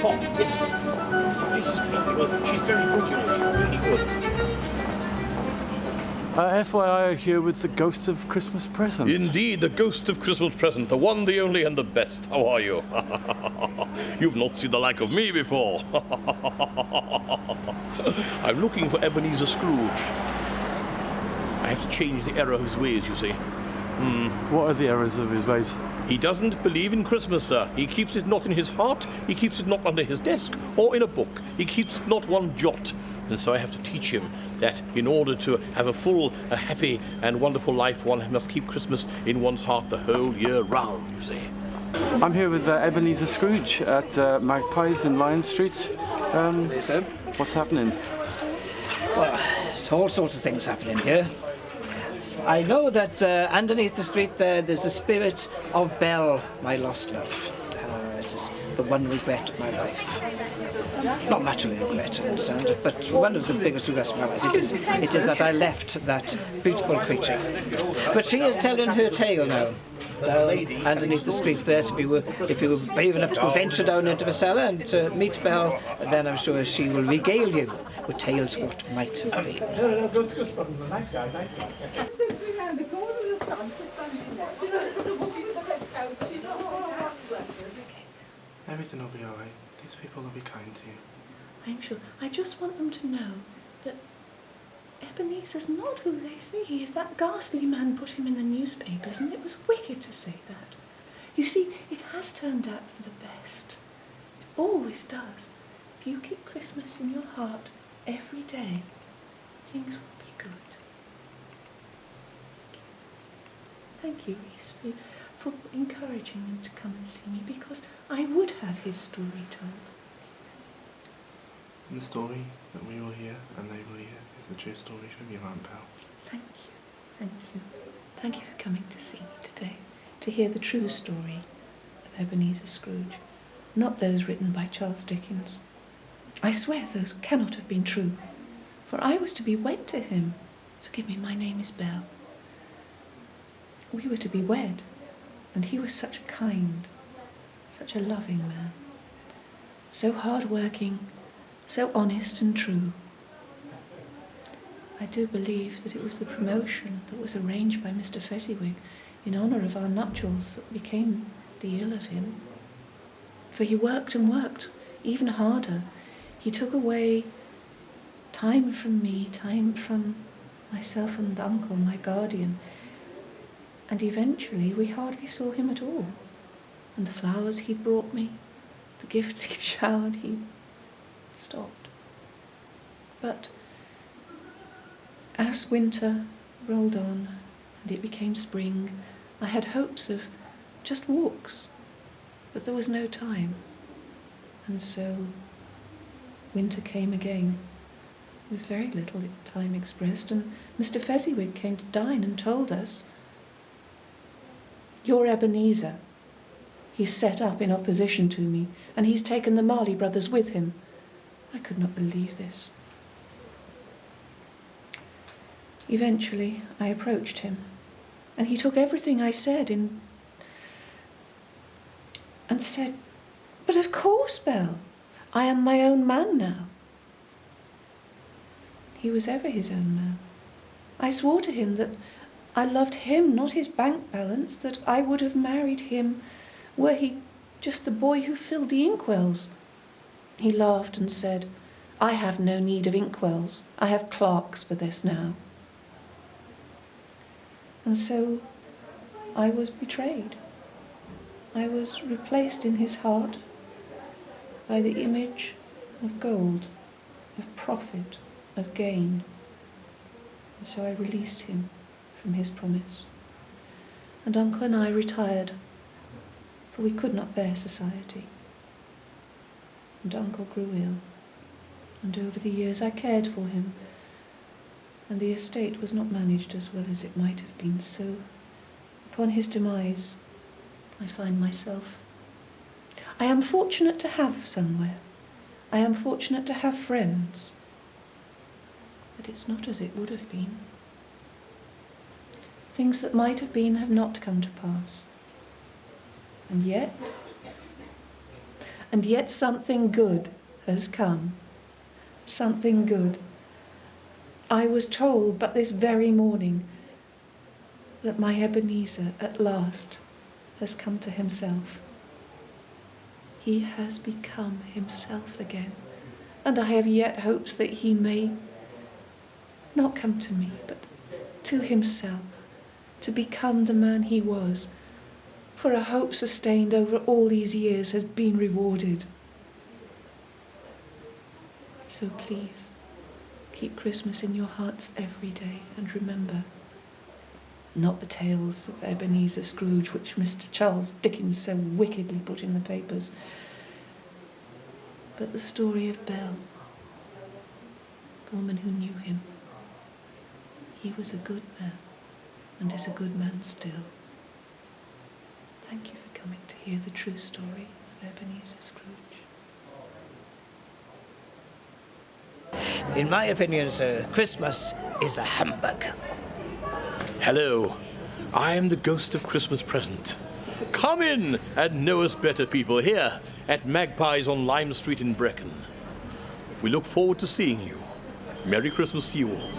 top, yes. Mrs. Clean, well, she's very good, you know, she's really good. FYI, I'm here with the ghost of Christmas present. Indeed, the ghost of Christmas present, the one, the only, and the best. How are you? You've not seen the like of me before. I'm looking for Ebenezer Scrooge. I have to change the error of his ways, you see. What are the errors of his ways? He doesn't believe in Christmas, sir. He keeps it not in his heart, he keeps it not under his desk, or in a book. He keeps it not one jot. And so I have to teach him that in order to have a full, a happy and wonderful life, one must keep Christmas in one's heart the whole year round, you see. I'm here with Ebenezer Scrooge at Magpies in Lion Street. Yes, sir. What's happening? Well, there's all sorts of things happening here. I know that underneath the street there's the spirit of Belle, my lost love. It is the one regret of my life. Not much of a regret, I understand, but one of the biggest regrets of my life it is that I left that beautiful creature. But she is telling her tale now. Underneath the street there, so if you were brave enough to venture down into the cellar and to meet Belle, then I'm sure she will regale you with tales of what might have been. Everything will be alright. These people will be kind to you. I'm sure. I just want them to know that Ebenezer's not who they say he is. That ghastly man put him in the newspapers, and it was wicked to say that. You see, it has turned out for the best. It always does. If you keep Christmas in your heart every day, things will be good. Thank you, Reese, for encouraging him to come and see me, because I would have his story told. And the story that we will hear and they will hear is the true story from your Aunt Belle. Thank you. Thank you. Thank you for coming to see me today, to hear the true story of Ebenezer Scrooge, not those written by Charles Dickens. I swear those cannot have been true, for I was to be wed to him. Forgive me, my name is Belle. We were to be wed, and he was such a kind, such a loving man, so hard-working, so honest and true. I do believe that it was the promotion that was arranged by Mr. Fezziwig in honour of our nuptials that became the ill of him. For he worked and worked even harder. He took away time from me, time from myself and Uncle, my guardian, and eventually we hardly saw him at all. And the flowers he'd brought me, the gifts he'd showered, he stopped. But as winter rolled on and it became spring, I had hopes of just walks, but there was no time. And so winter came again, with very little time expressed, and Mr. Fezziwig came to dine and told us, "You're Ebenezer. He's set up in opposition to me, and he's taken the Marley brothers with him." I could not believe this. Eventually, I approached him, and he took everything I said and said, "But of course, Belle, I am my own man now." He was ever his own man. I swore to him that I loved him, not his bank balance, that I would have married him were he just the boy who filled the inkwells. He laughed and said, "I have no need of inkwells. I have clerks for this now." And so I was betrayed. I was replaced in his heart by the image of gold, of profit, of gain. And so I released him from his promise. And Uncle and I retired, for we could not bear society. And Uncle grew ill, and over the years I cared for him, and the estate was not managed as well as it might have been. So upon his demise, I find myself. I am fortunate to have somewhere. I am fortunate to have friends. But it's not as it would have been. Things that might have been have not come to pass. And yet, and yet something good has come. Something good. I was told but this very morning that my Ebenezer at last has come to himself. He has become himself again, and I have yet hopes that he may not come to me, but to himself, to become the man he was, for a hope sustained over all these years has been rewarded. So please, keep Christmas in your hearts every day, and remember, not the tales of Ebenezer Scrooge which Mr. Charles Dickens so wickedly put in the papers, but the story of Belle, the woman who knew him. He was a good man, and is a good man still. Thank you for coming to hear the true story of Ebenezer Scrooge. In my opinion, sir, Christmas is a humbug. Hello, I am the ghost of Christmas present. Come in and know us better, people, here at Magpies on Lime Street in Brecon. We look forward to seeing you. Merry Christmas to you all.